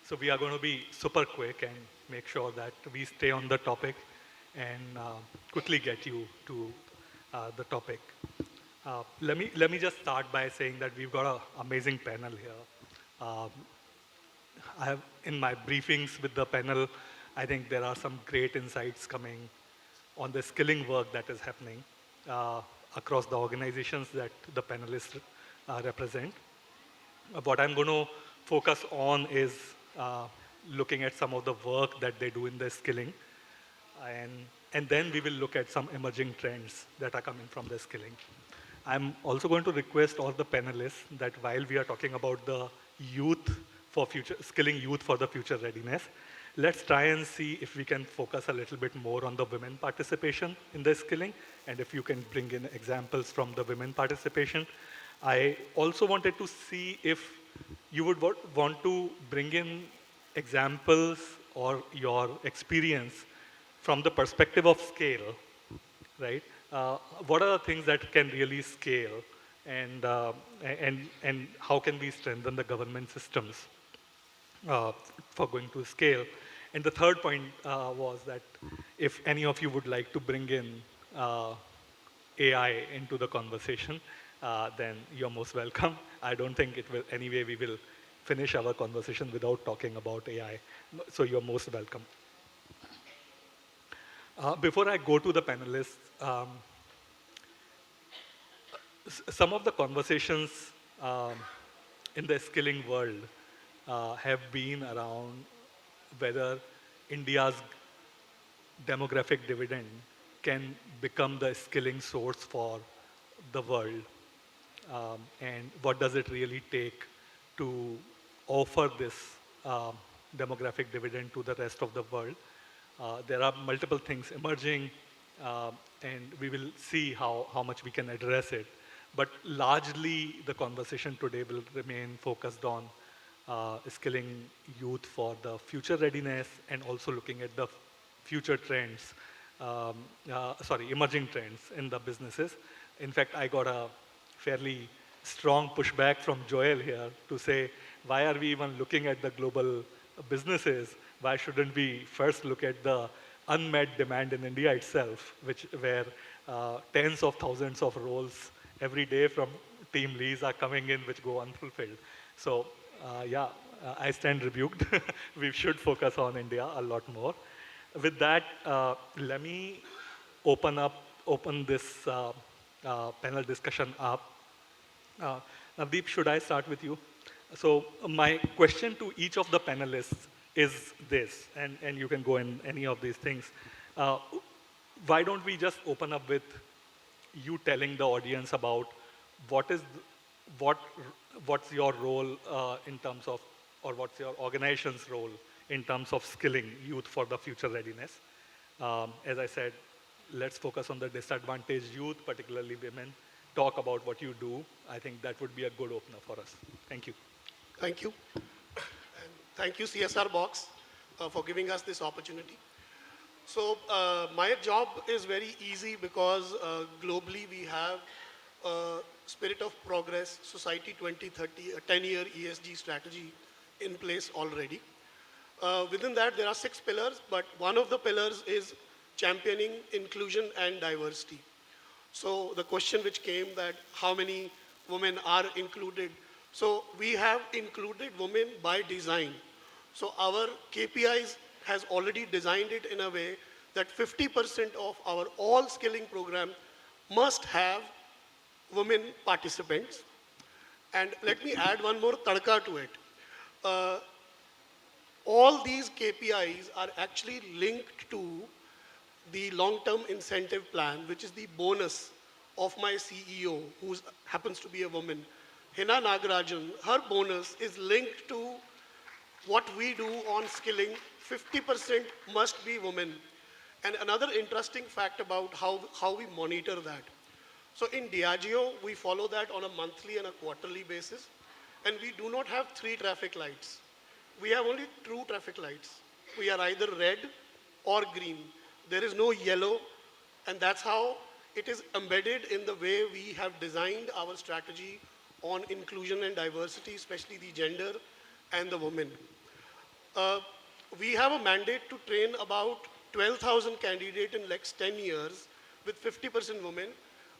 So we are going to be super quick and make sure that we stay on the topic and quickly get you to the topic. Let me just start by saying that we've got an amazing panel here. Um, I have in my briefings with the panel, I think there are some great insights coming on the skilling work that is happening uh, across the organizations that the panelists represent. What I'm going to focus on is looking at some of the work that they do in the skilling, and, and then we will look at some emerging trends that are coming from the skilling. I'm also going to request all the panelists that while we are talking about the youth for future, skilling youth for the future readiness, let's try and see if we can focus a little bit more on the women participation in the skilling, and if you can bring in examples from the women participation. I also wanted to see if you would want to bring in examples or your experience from the perspective of scale, right? What are the things that can really scale, and and how can we strengthen the government systems for going to scale? And the third point was that if any of you would like to bring in AI into the conversation, then you're most welcome. I don't think it will, anyway, we will finish our conversation without talking about AI. So you're most welcome. Before I go to the panelists, some of the conversations um, in the skilling world have been around whether India's demographic dividend can become the skilling source for the world. And what does it really take to offer this um, demographic dividend to the rest of the world? There are multiple things emerging, and we will see how much we can address it. But largely, the conversation today will remain focused on skilling youth for the future readiness and also looking at the future trends, emerging trends in the businesses. In fact, I got a fairly strong pushback from Joel here to say, why are we even looking at the global businesses? Why shouldn't we first look at the unmet demand in India itself, where tens of thousands of roles every day from TeamLease are coming in which go unfulfilled. So I stand rebuked. We should focus on India a lot more. With that, let me open this panel discussion up. Uh, Navdeep, should I start with you? So my question to each of the panelists is this, and you can go in any of these things. Uh, why don't we just open up with you telling the audience about what is what what's your role in terms of, or what's your organization's role in terms of skilling youth for the future readiness. As I said, let's focus on the disadvantaged youth, particularly women. Talk about what you do. I think that would be a good opener for us. Thank you. Thank you. And thank you, CSRBOX, for giving us this opportunity. So my job is very easy because globally we have Spirit of Progress, Society 2030, a 10-year ESG strategy in place already. Within that, there are 6 pillars, but one of the pillars is championing inclusion and diversity. So the question which came that how many women are included. So we have included women by design. So our KPIs has already designed it in a way that 50% of our all skilling program must have women participants. And let me add one more tadka to it. Uh, all these KPIs are actually linked to the long-term incentive plan, which is the bonus of my CEO, who happens to be a woman. Hina Nagarajan, her bonus is linked to what we do on skilling. 50% must be women. And another interesting fact about how we monitor that. So in DIAGEO, we follow that on a monthly and a quarterly basis. And we do not have 3 traffic lights. We have only 2 traffic lights. We are either red or green. There is no yellow, and that's how it is embedded in the way we have designed our strategy on inclusion and diversity, especially the gender and the women. Uh, we have a mandate to train about 12,000 candidates in next 10 years with 50% women,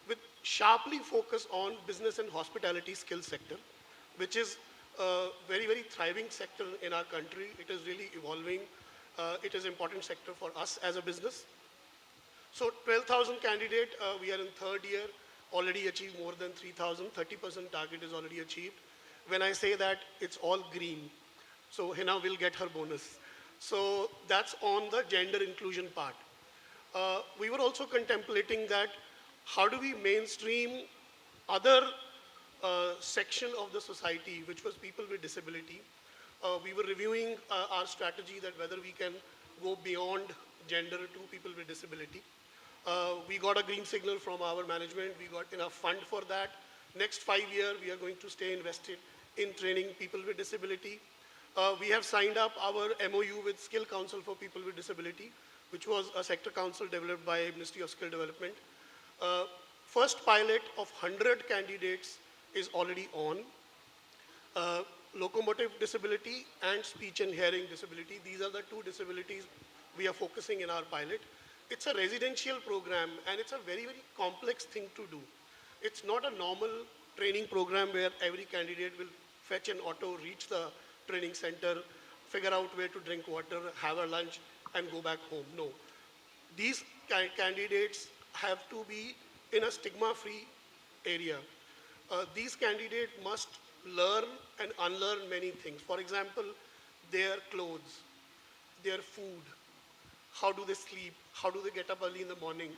with sharply focus on business and hospitality skill sector, which is a very, very thriving sector in our country. It is really evolving. It is important sector for us as a business. So 12,000 candidate, we are in third year, already achieved more than 3,000, 30% target is already achieved. When I say that, it's all green. So Hina will get her bonus. So that's on the gender inclusion part. We were also contemplating that how do we mainstream other section of the society, which was people with disability. We were reviewing our strategy that whether we can go beyond gender to people with disability. We got a green signal from our management. We got enough fund for that. Next 5 years, we are going to stay invested in training people with disability. We have signed up our MOU with Skill Council for People with Disability, which was a sector council developed by Ministry of Skill Development. First pilot of 100 candidates is already on. Locomotive disability and speech and hearing disability. These are the two disabilities we are focusing in our pilot. It's a residential program and it's a very, very complex thing to do. It's not a normal training program where every candidate will fetch an auto, reach the training center, figure out where to drink water, have a lunch, and go back home. No. These candidates have to be in a stigma-free area. These candidates must learn and unlearn many things. For example, their clothes, their food, how do they sleep, how do they get up early in the morning.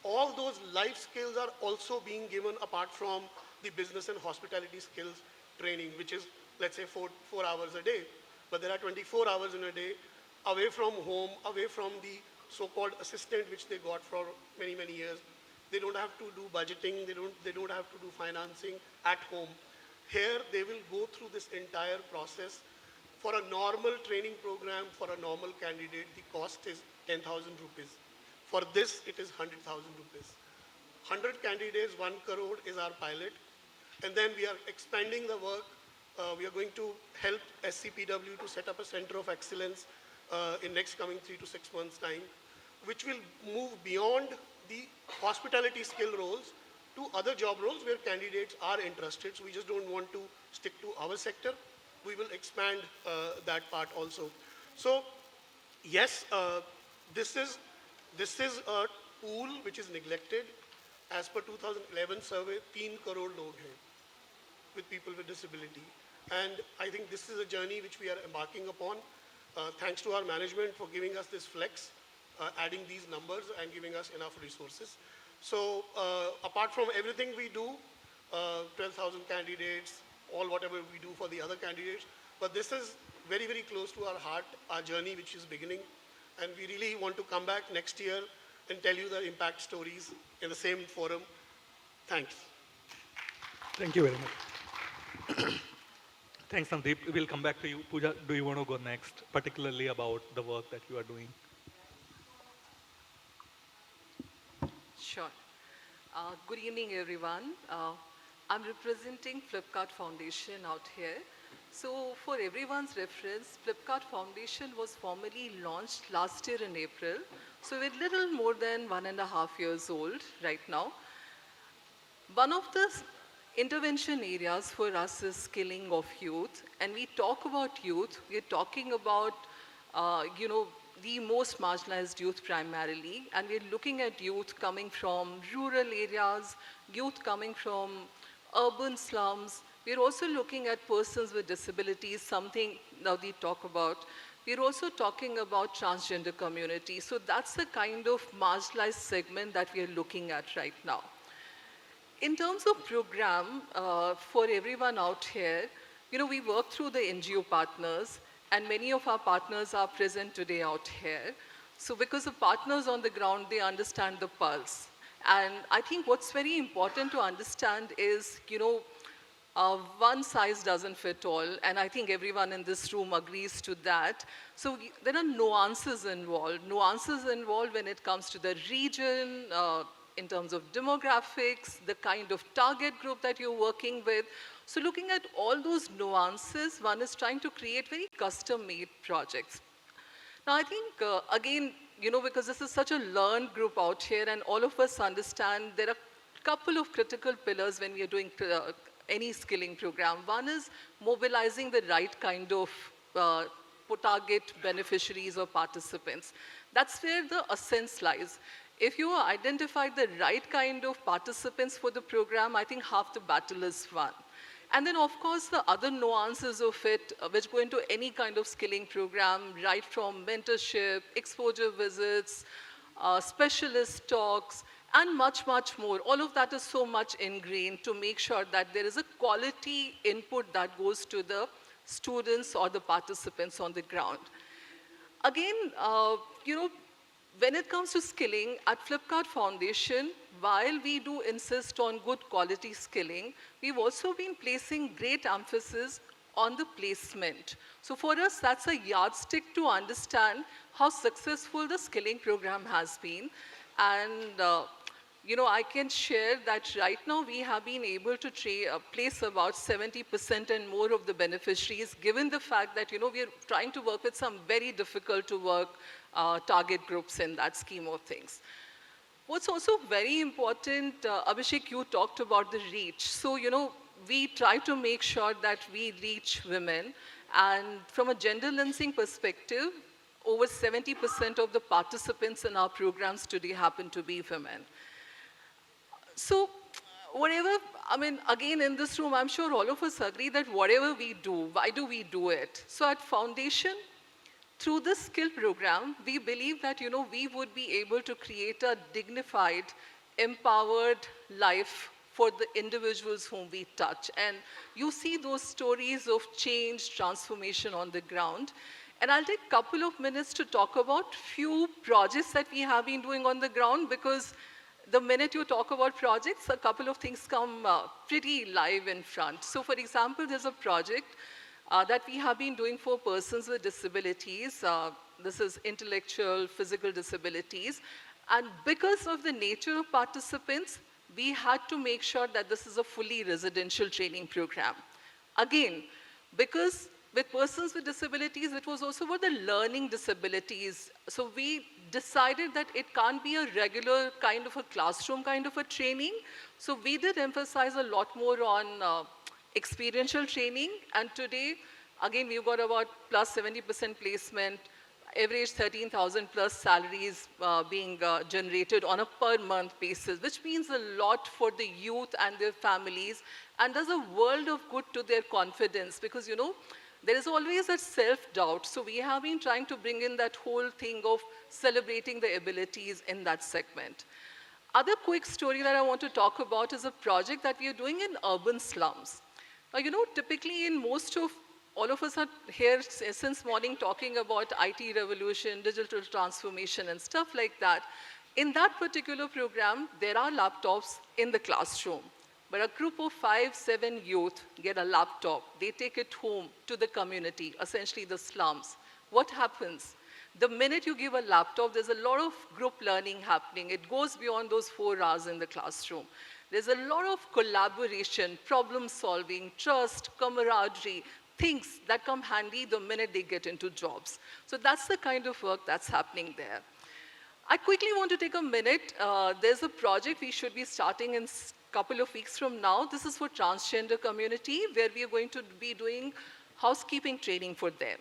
All those life skills are also being given apart from the business and hospitality skills training, which is, let's say, 4 hours a day. But there are 24 hours in a day away from home, away from the so-called assistant which they got for many, many years. They don't have to do budgeting, they don't have to do financing at home. Here, they will go through this entire process. For a normal training program, for a normal candidate, the cost is 10,000 rupees. For this, it is 100,000 rupees. 100 candidates, 1 crore is our pilot. And then we are expanding the work. We are going to help SCPW to set up a center of excellence in next coming 3 to 6 months' time, which will move beyond the hospitality skill roles to other job roles where candidates are interested. So we just don't want to stick to our sector. We will expand that part also. So yes, this is a pool which is neglected. As per 2011 survey, 3 crore log hain with people with disability. And I think this is a journey which we are embarking upon. Thanks to our management for giving us this flex, adding these numbers and giving us enough resources. So apart from everything we do, 12,000 candidates, all whatever we do for the other candidates, but this is very, very close to our heart, our journey which is beginning. And we really want to come back next year and tell you the impact stories in the same forum. Thanks. Thank you very much. Thanks, Navdeep. We'll come back to you. Puja, do you want to go next, particularly about the work that you are doing? Sure. Good evening, everyone. I'm representing Flipkart Foundation out here. So for everyone's reference, Flipkart Foundation was formally launched last year in April. So we're little more than 1.5 years old right now. One of the intervention areas for us is skilling of youth. And we talk about youth, we're talking about, the most marginalized youth primarily. And we're looking at youth coming from rural areas, youth coming from urban slums. We're also looking at persons with disabilities, something now we talk about. We're also talking about transgender community. So that's the kind of marginalized segment that we're looking at right now. In terms of program, for everyone out here, we work through the NGO partners, and many of our partners are present today out here. So because the partners on the ground, they understand the pulse. And I think what's very important to understand is, one size doesn't fit all, and I think everyone in this room agrees to that. So there are nuances involved when it comes to the region, in terms of demographics, the kind of target group that you're working with. So looking at all those nuances, one is trying to create very custom-made projects. Now, I think, again, because this is such a learned group out here, and all of us understand there are a couple of critical pillars when we are doing any skilling program. One is mobilizing the right kind of uh, target beneficiaries or participants. That's where the essence lies. If you identify the right kind of participants for the program, I think half the battle is won. And then, of course, the other nuances of it, which go into any kind of skilling program, right from mentorship, exposure visits, specialist talks, and much, much more. All of that is so much ingrained to make sure that there is a quality input that goes to the students or the participants on the ground. Again, when it comes to skilling, at Flipkart Foundation, while we do insist on good quality skilling, we've also been placing great emphasis on the placement. So for us, that's a yardstick to understand how successful the skilling program has been. And I can share that right now we have been able to place about 70% and more of the beneficiaries, given the fact that, we are trying to work with some very difficult to work target groups in that scheme of things. What's also very important, Abhishek, you talked about the reach. So, we try to make sure that we reach women. And from a gender lensing perspective, over 70% of the participants in our programs today happen to be women. So, again, in this room, I'm sure all of us agree that whatever we do, why do we do it? So at Foundation, through this skill program, we believe that, we would be able to create a dignified, empowered life for the individuals whom we touch. And you see those stories of change, transformation on the ground. And I'll take a couple of minutes to talk about few projects that we have been doing on the ground, because the minute you talk about projects, a couple of things come pretty live in front. So for example, there's a project that we have been doing for persons with disabilities. This is intellectual, physical disabilities. And because of the nature of participants, we had to make sure that this is a fully residential training program. Again, because with persons with disabilities, it was also about the learning disabilities. So we decided that it can't be a regular kind of a classroom kind of a training. So we did emphasize a lot more on experiential training. And today, again, we've got about plus 70% placement, average 13,000 plus salaries being generated on a per month basis, which means a lot for the youth and their families and does a world of good to their confidence, because, there is always that self-doubt. So we have been trying to bring in that whole thing of celebrating the abilities in that segment. Other quick story that I want to talk about is a project that we are doing in urban slums. Now, typically in most of, all of us are here since morning talking about IT revolution, digital transformation and stuff like that. In that particular program, there are laptops in the classroom. But a group of 5, 7 youth get a laptop. They take it home to the community, essentially the slums. What happens? The minute you give a laptop, there's a lot of group learning happening. It goes beyond those 4 hours in the classroom. There's a lot of collaboration, problem solving, trust, camaraderie, things that come handy the minute they get into jobs. So that's the kind of work that's happening there. I quickly want to take a minute. There's a project we should be starting in couple of weeks from now. This is for transgender community, where we are going to be doing housekeeping training for them.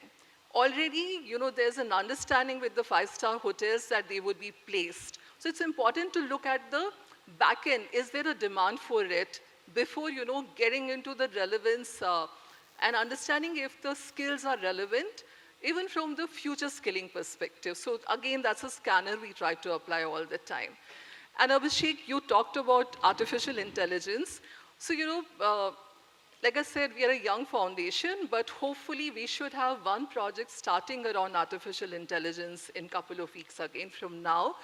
Already, there's an understanding with the 5-star hotels that they would be placed. So it's important to look at the back end. Is there a demand for it before, getting into the relevance and understanding if the skills are relevant, even from the future skilling perspective. So again, that's a scanner we try to apply all the time. And Abhishek, you talked about artificial intelligence. So, like I said, we are a young foundation, but hopefully we should have one project starting around artificial intelligence in a couple of weeks again from now.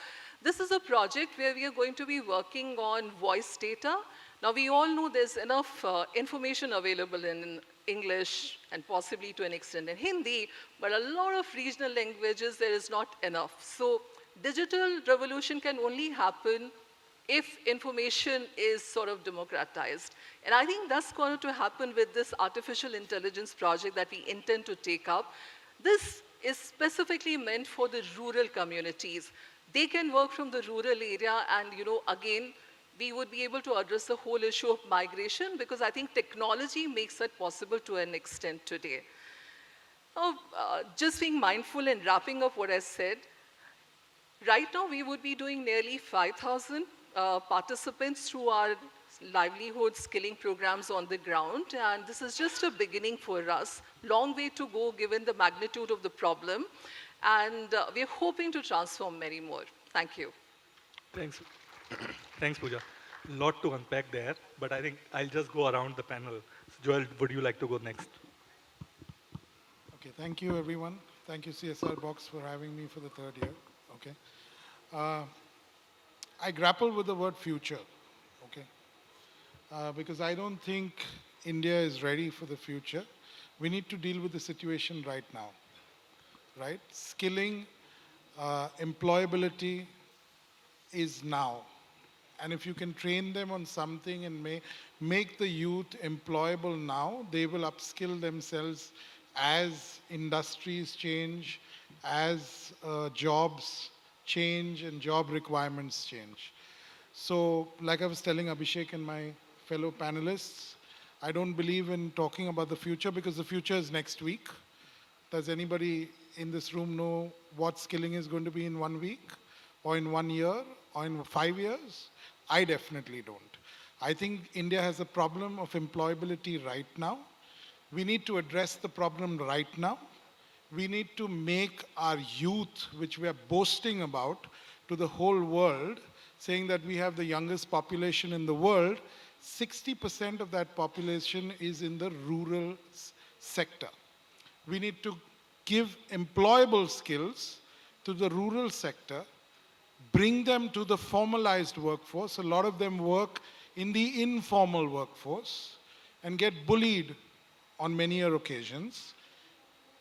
This is a project where we are going to be working on voice data. Now, we all know there's enough information available in English and possibly to an extent in Hindi, but a lot of regional languages, there is not enough. So digital revolution can only happen if information is sort of democratized. And I think that's going to happen with this artificial intelligence project that we intend to take up. This is specifically meant for the rural communities. They can work from the rural area and, again, we would be able to address the whole issue of migration because I think technology makes it possible to an extent today. Now, just being mindful and wrapping up what I said, right now we would be doing nearly 5,000 participants through our livelihood skilling programs on the ground, and this is just a beginning for us. Long way to go given the magnitude of the problem, and we're hoping to transform many more. Thank you. Thanks. Thanks, Pooja. Lot to unpack there, but I think I'll just go around the panel. Joel, would you like to go next? Okay, thank you everyone. Thank you CSRBOX for having me for the third year. Okay. Uh, I grapple with the word future, okay, because I don't think India is ready for the future. We need to deal with the situation right now, right? Skilling, employability is now. And if you can train them on something and make the youth employable now, they will upskill themselves as industries change, as jobs change and job requirements change. So, like I was telling Abhishek and my fellow panelists, I don't believe in talking about the future because the future is next week. Does anybody in this room know what skilling is going to be in 1 week or in 1 year or in 5 years? I definitely don't. I think India has a problem of employability right now. We need to address the problem right now. We need to make our youth, which we are boasting about to the whole world, saying that we have the youngest population in the world, 60% of that population is in the rural sector. We need to give employable skills to the rural sector, bring them to the formalized workforce. A lot of them work in the informal workforce and get bullied on many occasions.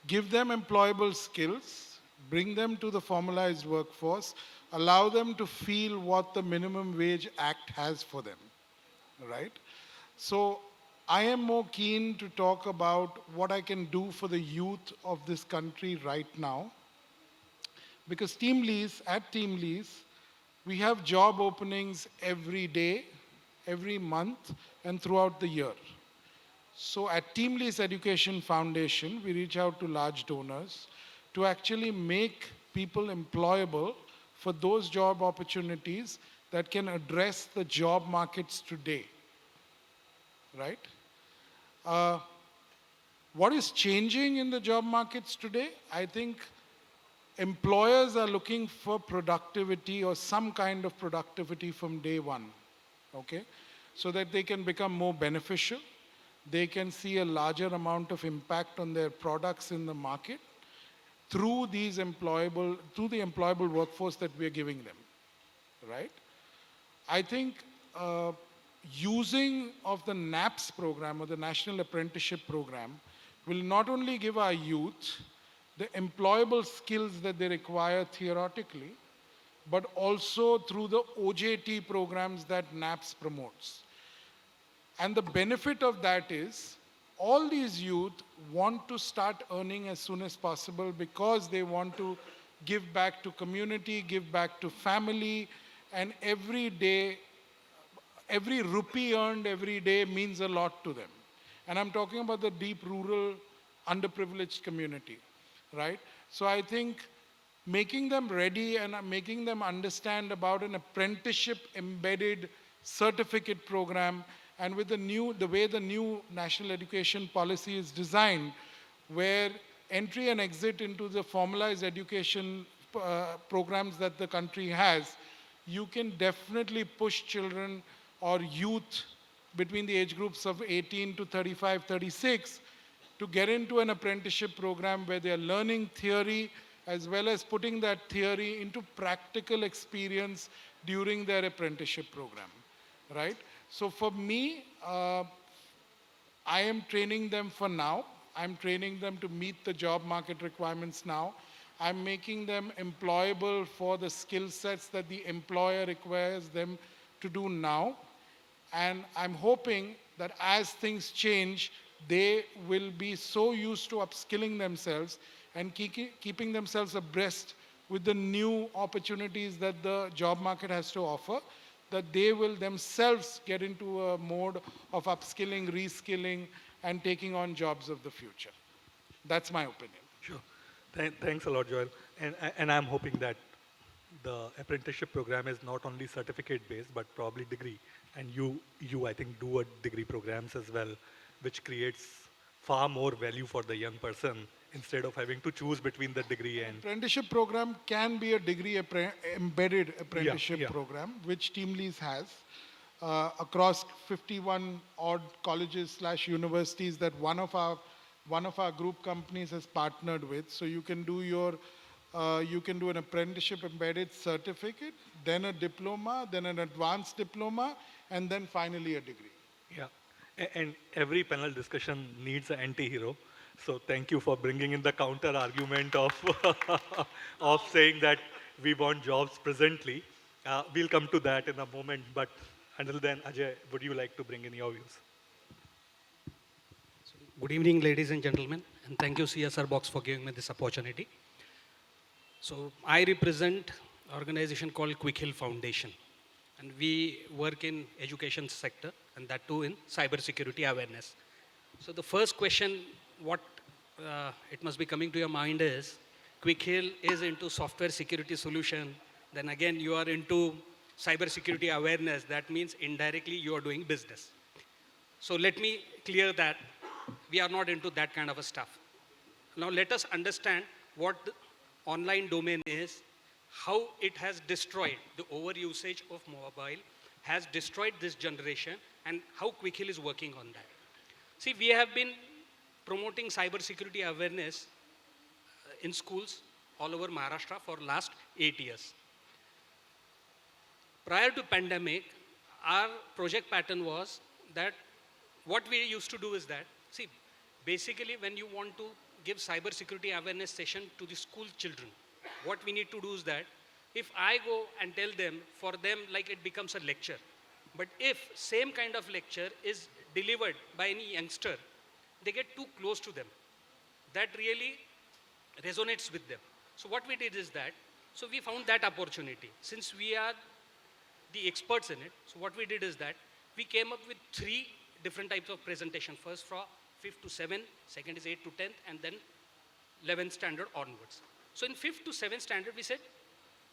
Give them employable skills, bring them to the formalized workforce, allow them to feel what the Minimum Wage Act has for them, right? So I am more keen to talk about what I can do for the youth of this country right now. Because at TeamLease, we have job openings every day, every month, and throughout the year. So at TeamLease Education Foundation, we reach out to large donors to actually make people employable for those job opportunities that can address the job markets today, right? What is changing in the job markets today? I think employers are looking for productivity or some kind of productivity from day one, okay? So that they can become more beneficial. They can see a larger amount of impact on their products in the market through the employable workforce that we are giving them, right? I think using of the NAPS program or the National Apprenticeship Program will not only give our youth the employable skills that they require theoretically, but also through the OJT programs that NAPS promotes. And the benefit of that is all these youth want to start earning as soon as possible because they want to give back to community, give back to family, and every day, every rupee earned every day means a lot to them. And I'm talking about the deep rural, underprivileged community, right? So I think making them ready and making them understand about an apprenticeship embedded certificate program, and with the way the new national education policy is designed, where entry and exit into the formalized education programs that the country has, you can definitely push children or youth between the age groups of 18 to 35, 36 to get into an apprenticeship program where they are learning theory as well as putting that theory into practical experience during their apprenticeship program, right? So for me, I am training them for now. I'm training them to meet the job market requirements now. I'm making them employable for the skill sets that the employer requires them to do now. And I'm hoping that as things change, they will be so used to upskilling themselves and keeping themselves abreast with the new opportunities that the job market has to offer, that they will themselves get into a mode of upskilling, reskilling, and taking on jobs of the future. That's my opinion. Sure. Thanks a lot, Joel. And I'm hoping that the apprenticeship program is not only certificate based but probably degree, and you I think do a degree programs as well, which creates far more value for the young person instead of having to choose between the degree and Apprenticeship program can be a degree embedded yeah, apprenticeship yeah. program, which TeamLease has across 51 odd colleges slash universities that one of our group companies has partnered with. So you can do an apprenticeship embedded certificate, then a diploma, then an advanced diploma, and then finally a degree. Yeah, and every panel discussion needs an anti-hero. So thank you for bringing in the counter argument of of saying that we want jobs presently. We'll come to that in a moment. But until then, Ajay, would you like to bring in your views? Good evening, ladies and gentlemen, and thank you, CSRBOX, for giving me this opportunity. So I represent an organization called Quick Hill Foundation, and we work in education sector, and that too in cybersecurity awareness. So the first question, what it must be coming to your mind is, Quick Hill is into software security solution. Then again, you are into cybersecurity awareness. That means indirectly you are doing business. So let me clear that we are not into that kind of a stuff. Now let us understand what the online domain is, how it has destroyed the overusage of mobile, has destroyed this generation, and how Quick Hill is working on that. See, we have been promoting cybersecurity awareness in schools all over Maharashtra for last 8 years. Prior to pandemic, our project pattern was that what we used to do is that, see, basically when you want to give cybersecurity awareness session to the school children, what we need to do is that if I go and tell them, for them like it becomes a lecture. But if same kind of lecture is delivered by any youngster, they get too close to them. That really resonates with them. So what we did is that, so we found that opportunity. Since we are the experts in it, so what we did is that we came up with 3 different types of presentation. First from 5th to 7th, second is 8th to 10th, and then 11th standard onwards. So in 5th to 7th standard, we said,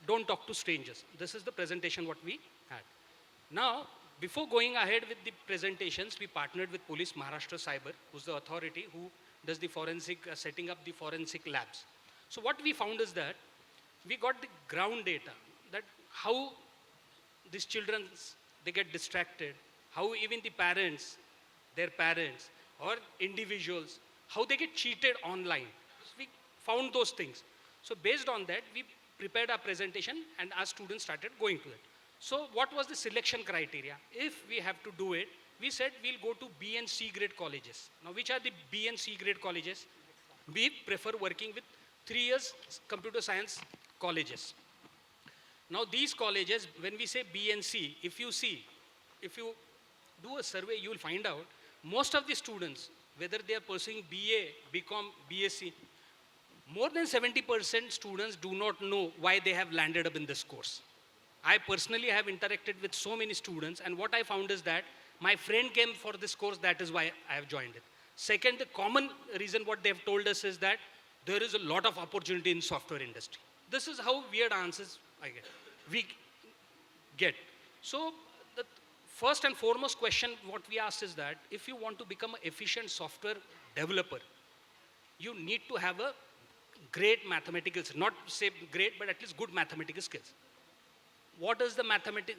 don't talk to strangers. This is the presentation what we had. Now, before going ahead with the presentations, we partnered with Police Maharashtra Cyber, who's the authority who does the forensic, setting up the forensic labs. So what we found is that we got the ground data, that how these children, they get distracted, how even the parents, their parents, or individuals, how they get cheated online. So we found those things. So based on that, we prepared our presentation and our students started going to it. So what was the selection criteria? If we have to do it, we said we'll go to B and C grade colleges. Now which are the B and C grade colleges? We prefer working with 3 years computer science colleges. Now these colleges, when we say B and C, if you do a survey, you will find out most of the students, whether they are pursuing BA, BCom, BSc, more than 70% students do not know why they have landed up in this course. I personally have interacted with so many students, and what I found is that my friend came for this course, that is why I have joined it. Second, the common reason what they have told us is that there is a lot of opportunity in software industry. This is how weird answers we get. So the first and foremost question what we asked is that if you want to become an efficient software developer, you need to have a great mathematical skills, not say great, but at least good mathematical skills. What is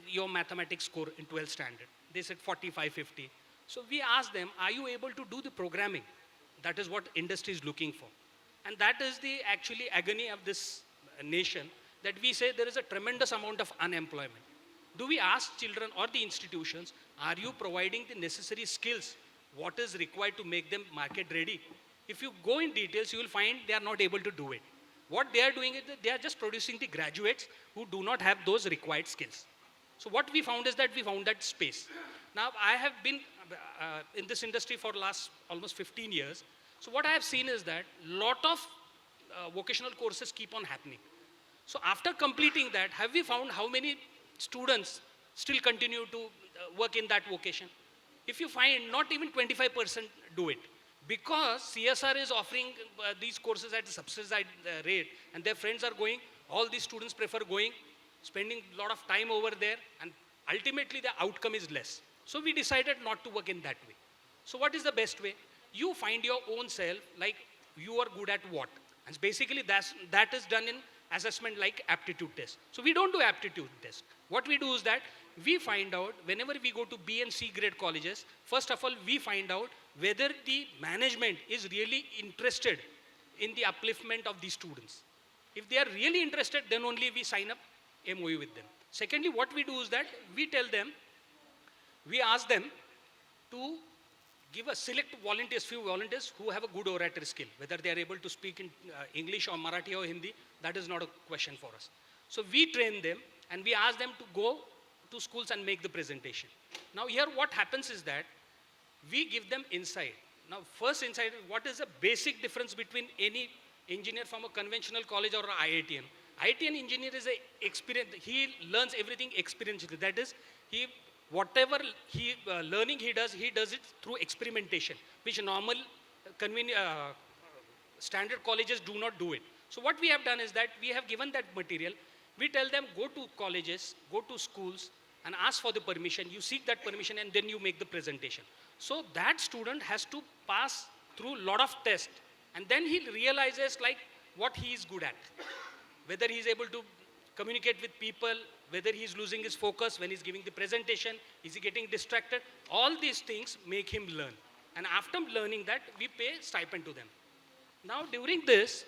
your mathematics score in 12th standard? They said 45, 50. So we asked them, are you able to do the programming? That is what industry is looking for. And that is the actually agony of this nation, that we say there is a tremendous amount of unemployment. Do we ask children or the institutions, are you providing the necessary skills? What is required to make them market ready? If you go in details, you will find they are not able to do it. What they are doing is that they are just producing the graduates who do not have those required skills. So what we found is that we found that space. Now I have been in this industry for last almost 15 years. So what I have seen is that lot of vocational courses keep on happening. So after completing that, have we found how many students still continue to work in that vocation? If you find not even 25% do it, because CSR is offering these courses at a subsidized rate, and their friends are going, all these students prefer going, spending a lot of time over there, and ultimately the outcome is less. So we decided not to work in that way. So what is the best way? You find your own self, like you are good at what. And basically that is done in assessment like aptitude test. So we don't do aptitude test. What we do is that we find out whenever we go to B and C grade colleges, first of all, we find out whether the management is really interested in the upliftment of these students. If they are really interested, then only we sign up MOU with them. Secondly, what we do is that we tell them, we ask them to give a select volunteers, few volunteers who have a good oratory skill, whether they are able to speak in English or Marathi or Hindi, that is not a question for us. So we train them and we ask them to go to schools and make the presentation. Now here what happens is that we give them insight. Now first insight, what is the basic difference between any engineer from a conventional college or an IITian? IITian engineer is a experience, he learns everything experientially. That is, whatever learning he does it through experimentation, which normal standard colleges do not do it. So what we have done is that we have given that material. We tell them, go to colleges, go to schools, and ask for the permission. You seek that permission, and then you make the presentation. So that student has to pass through a lot of tests, and then he realizes like what he is good at. Whether he is able to communicate with people, whether he is losing his focus when he's giving the presentation, is he getting distracted? All these things make him learn. And after learning that, we pay stipend to them. Now during this,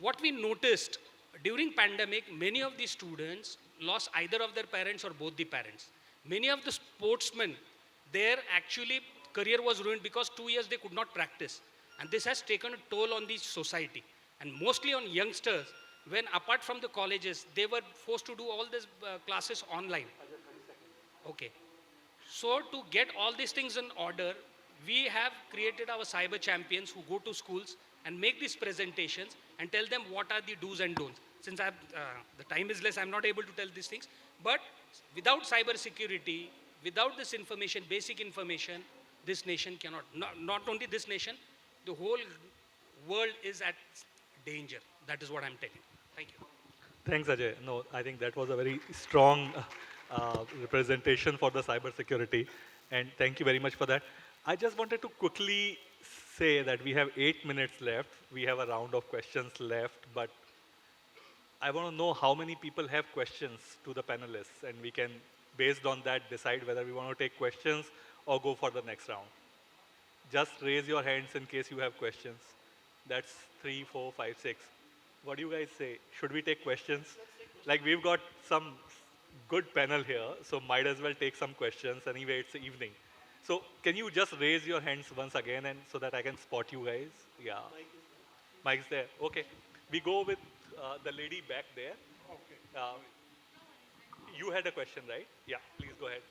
what we noticed, during pandemic, many of these students lost either of their parents or both the parents. Many of the sportsmen, their actually career was ruined because 2 years they could not practice. And this has taken a toll on the society. And mostly on youngsters, when apart from the colleges, they were forced to do all these classes online. Okay. So to get all these things in order, we have created our cyber champions who go to schools and make these presentations and tell them what are the do's and don'ts. Since the time is less, I'm not able to tell these things. But without cyber security, without this information, basic information, this nation cannot, not only this nation, the whole world is at danger. That is what I'm telling. Thank you. Thanks, Ajay. No, I think that was a very strong representation for the cybersecurity, and thank you very much for that. I just wanted to quickly say that we have 8 minutes left. We have a round of questions left, but I want to know how many people have questions to the panelists, and we can, based on that, decide whether we want to take questions or go for the next round. Just raise your hands in case you have questions. That's 3, 4, 5, 6. What do you guys say? Should we take questions? Like, we've got some good panel here, so might as well take some questions. Anyway, it's the evening. So can you just raise your hands once again, and so that I can spot you guys? Yeah. Mike's there. Okay. We go with the lady back there. Okay. You had a question, right? Yeah, please go ahead.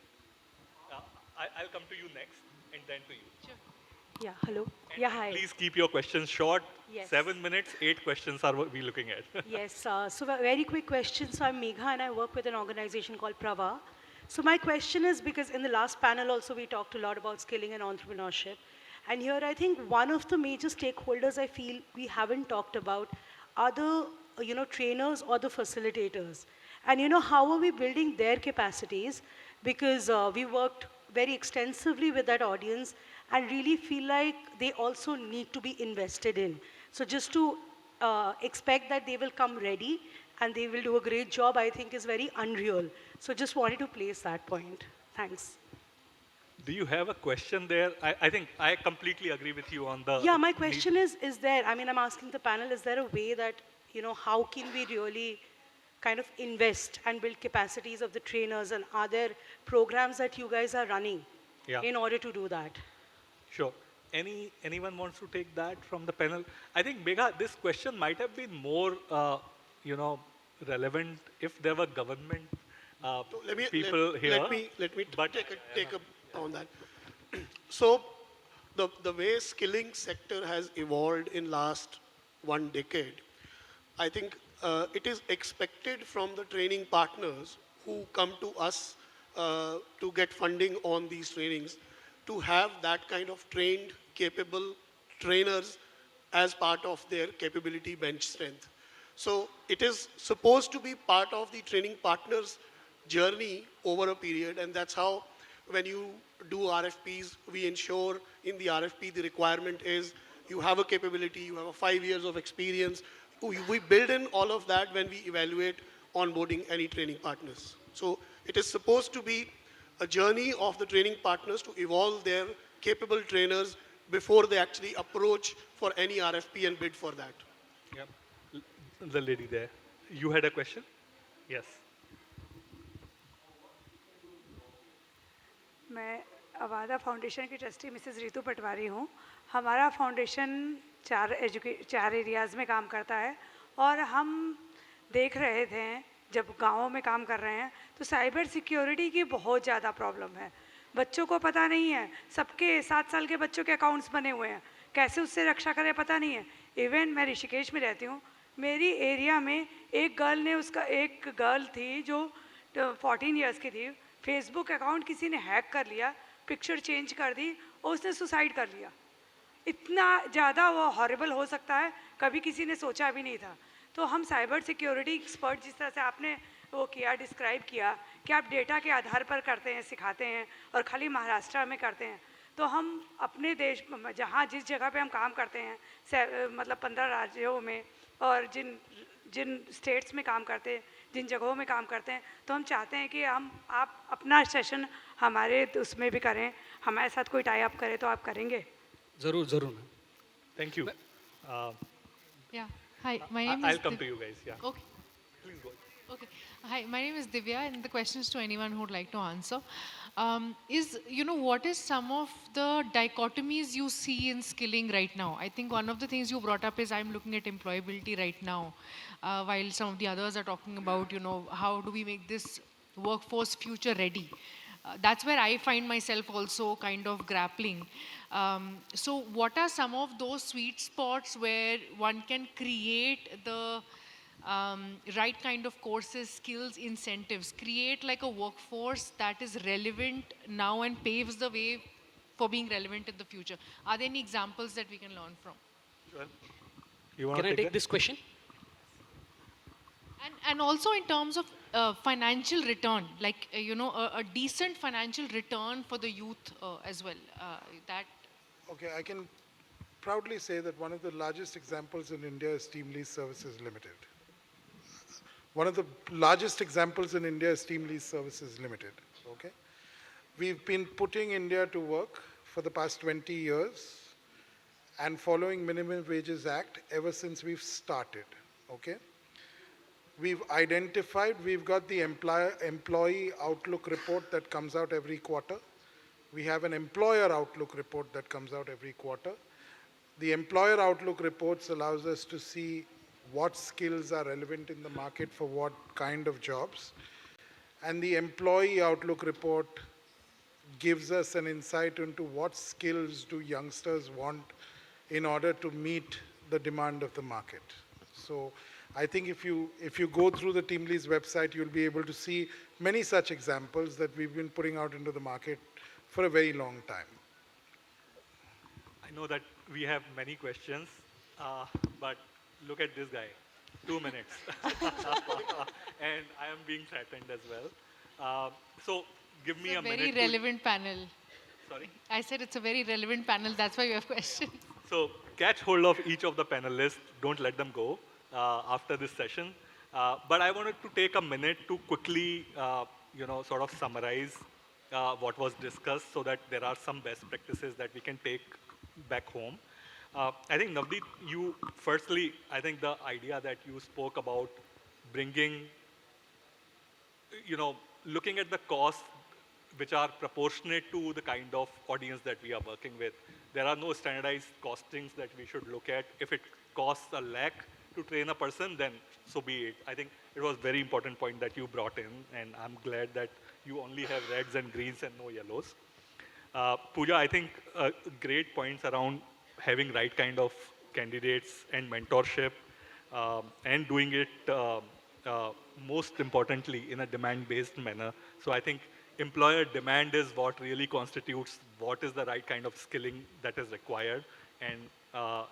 I'll come to you next, and then to you. Sure. Yeah, hello. And Yeah, hi. please keep your questions short. Yes. 7 minutes, 8 questions are what we're looking at. Yes, so a very quick question. So I'm Megha and I work with an organization called Prava. So my question is, because in the last panel also we talked a lot about skilling and entrepreneurship. And here I think one of the major stakeholders I feel we haven't talked about are the trainers or the facilitators. And how are we building their capacities? Because we worked very extensively with that audience and really feel like they also need to be invested in. So just to expect that they will come ready and they will do a great job, I think is very unreal. So just wanted to place that point. Thanks. Do you have a question there? I think I completely agree with you on the... Yeah, my question is there, I mean, I'm asking the panel, is there a way that, how can we really kind of invest and build capacities of the trainers, and are there programs that you guys are running in order to do that? Sure. Anyone wants to take that from the panel? I think, Megha, this question might have been more, relevant if there were government So let me people here. let me But take a on that. So the way skilling sector has evolved in last 1 decade, I think it is expected from the training partners who come to us to get funding on these trainings to have that kind of trained, capable trainers as part of their capability bench strength. So it is supposed to be part of the training partners' journey over a period, and that's how when you do RFPs, we ensure in the RFP the requirement is you have a capability, you have a 5 years of experience. We build in all of that when we evaluate onboarding any training partners. So it is supposed to be a journey of the training partners to evolve their capable trainers before they actually approach for any RFP and bid for that. yeah, the lady there, you had a question? Yes. मैं Avaada foundation की trustee Mrs Ritu पटवारी हूँ। हमारा foundation चार areas में काम करता है और हम देख रहे थे जब गाँवों में काम कर रहे हैं तो साइबर सिक्योरिटी की बहुत ज़्यादा प्रॉब्लम है। बच्चों को पता नहीं है, सबके 7 साल के बच्चों के अकाउंट्स बने हुए हैं, कैसे उससे रक्षा करें पता नहीं है। इवन मैं ऋषिकेश में रहती हूँ, मेरी एरिया में एक गर्ल थी जो 14 इयर्स की थी, फेसबुक अकाउंट किसी ने हैक कर लिया, पिक्चर चेंज कर दी और उसने सुसाइड कर लिया। इतना ज़्यादा वो हॉरिबल हो सकता है, कभी किसी ने सोचा भी नहीं था। तो हम साइबर सिक्योरिटी एक्सपर्ट जिस तरह से आपने वो किया, डिस्क्राइब किया कि आप डेटा के आधार पर करते हैं, सिखाते हैं और खाली महाराष्ट्र में करते हैं, तो हम अपने देश जहाँ जिस जगह पे हम काम करते हैं मतलब 15 राज्यों में और जिन स्टेट्स में काम करते हैं, जिन जगहों में काम करते हैं, तो हम चाहते हैं कि आप अपना सेशन हमारे उसमें भी करें, हमारे साथ कोई टाई अप करे तो आप करेंगे? ज़रूर ज़रूर ma'am. Thank you. Yeah. Hi, my name I'll is come to you guys. Yeah. Okay. Please go. Okay. Hi, my name is Divya, and the question is to anyone who would like to answer. What is some of the dichotomies you see in skilling right now? I think one of the things you brought up is I'm looking at employability right now, while some of the others are talking about, how do we make this workforce future ready? That's where I find myself also kind of grappling. So what are some of those sweet spots where one can create the right kind of courses, skills, incentives, create like a workforce that is relevant now and paves the way for being relevant in the future? Are there any examples that we can learn from? Sure. You want Can to I take that? this question? And also in terms of financial return, like, a decent financial return for the youth as well. That. Okay, I can proudly say that one of the largest examples in India is TeamLease Services Limited. One of the largest examples in India is TeamLease Services Limited. Okay, we've been putting India to work for the past 20 years and following Minimum Wages Act ever since we've started. Okay. We've identified, we've got the employee outlook report that comes out every quarter. We have an employer outlook report that comes out every quarter. The employer outlook reports allows us to see what skills are relevant in the market for what kind of jobs. And the employee outlook report gives us an insight into what skills do youngsters want in order to meet the demand of the market. So I think if you go through the TeamLease website, you'll be able to see many such examples that we've been putting out into the market for a very long time. I know that we have many questions, but look at this guy, 2 minutes. And I am being threatened as well. So give me a minute. Very relevant panel. Sorry? I said it's a very relevant panel. That's why you have questions. So catch hold of each of the panelists. Don't let them go after this session. But I wanted to take a minute to quickly, sort of summarize what was discussed so that there are some best practices that we can take back home. I think, Navdeep, I think the idea that you spoke about bringing, looking at the costs which are proportionate to the kind of audience that we are working with. There are no standardized costings that we should look at. If it costs a lakh to train a person, then so be it. I think it was very important point that you brought in, and I'm glad that you only have reds and greens and no yellows. Puja, I think great points around having right kind of candidates and mentorship, and doing it uh, most importantly in a demand-based manner. So I think employer demand is what really constitutes what is the right kind of skilling that is required. And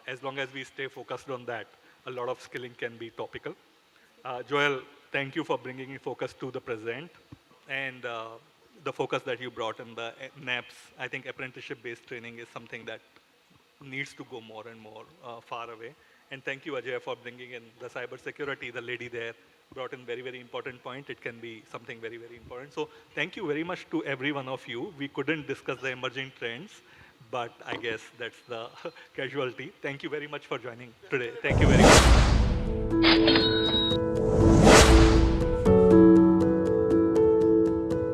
as long as we stay focused on that, a lot of skilling can be topical. Joel, thank you for bringing focus to the present and the focus that you brought in the NAPS. I think apprenticeship-based training is something that needs to go more and more far away. And thank you, Ajay, for bringing in the cyber security. The lady there brought in very, very important point. It can be something very, very important. So thank you very much to every one of you. We couldn't discuss the emerging trends, but I guess that's the casualty. Thank you very much for joining today. Thank you very much.